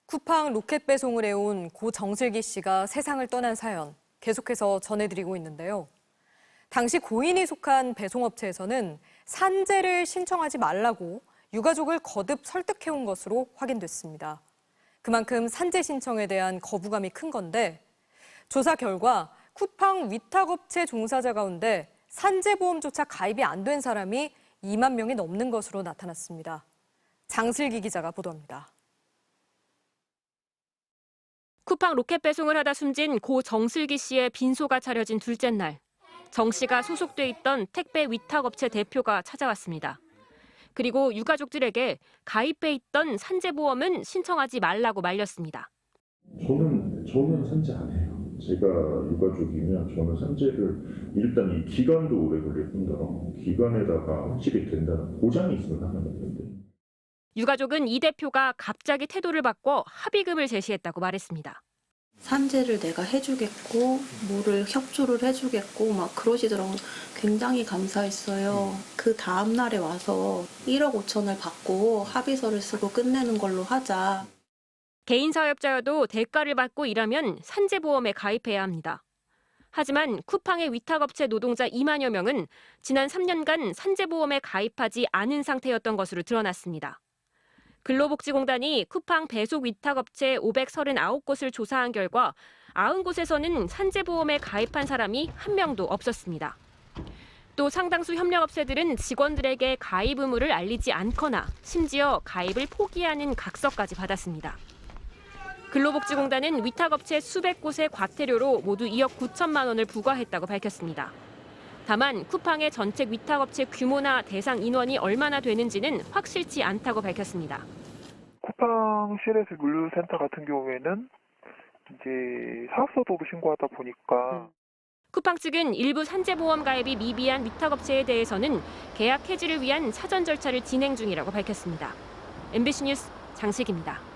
쿠팡 로켓 배송을 해온 고 정슬기 씨가 세상을 떠난 사연 계속해서 전해드리고 있는데요. 당시 고인이 속한 배송업체에서는 산재를 신청하지 말라고 유가족을 거듭 설득해온 것으로 확인됐습니다. 그만큼 산재 신청에 대한 거부감이 큰 건데 조사 결과 쿠팡 위탁업체 종사자 가운데 산재보험조차 가입이 안 된 사람이 2만 명이 넘는 것으로 나타났습니다. 장슬기 기자가 보도합니다. 쿠팡 로켓 배송을 하다 숨진 고 정슬기 씨의 빈소가 차려진 둘째 날, 정 씨가 소속돼 있던 택배 위탁업체 대표가 찾아왔습니다. 그리고 유가족들에게 가입해 있던 산재보험은 신청하지 말라고 말렸습니다. 저는 산재 안 해요. 제가 유가족이면 저는 산재를 일단 이 기간도 오래 걸릴 뿐더러 기간에다가 확실히 된다는 보장이 있으면 하는 건데. 유가족은 이 대표가 갑자기 태도를 바꿔 합의금을 제시했다고 말했습니다. 산재를 내가 해주겠고 뭐를 협조를 해주겠고 막 그러시더라고요. 굉장히 감사했어요. 그 다음 날에 와서 1억 5천을 받고 합의서를 쓰고 끝내는 걸로 하자. 개인 사업자여도 대가를 받고 일하면 산재보험에 가입해야 합니다. 하지만 쿠팡의 위탁업체 노동자 2만여 명은 지난 3년간 산재보험에 가입하지 않은 상태였던 것으로 드러났습니다. 근로복지공단이 쿠팡 배송 위탁업체 539곳을 조사한 결과 90곳에서는 산재보험에 가입한 사람이 한 명도 없었습니다. 또 상당수 협력업체들은 직원들에게 가입 의무를 알리지 않거나 심지어 가입을 포기하는 각서까지 받았습니다. 근로복지공단은 위탁업체 수백 곳의 과태료로 모두 2억 9천만 원을 부과했다고 밝혔습니다. 다만 쿠팡의 전체 위탁업체 규모나 대상 인원이 얼마나 되는지는 확실치 않다고 밝혔습니다. 쿠팡실에서 물류센터 같은 경우에는 이제 사업소득으로 신고하다 보니까 쿠팡 측은 일부 산재보험 가입이 미비한 위탁업체에 대해서는 계약 해지를 위한 사전 절차를 진행 중이라고 밝혔습니다. MBC 뉴스 장식입니다.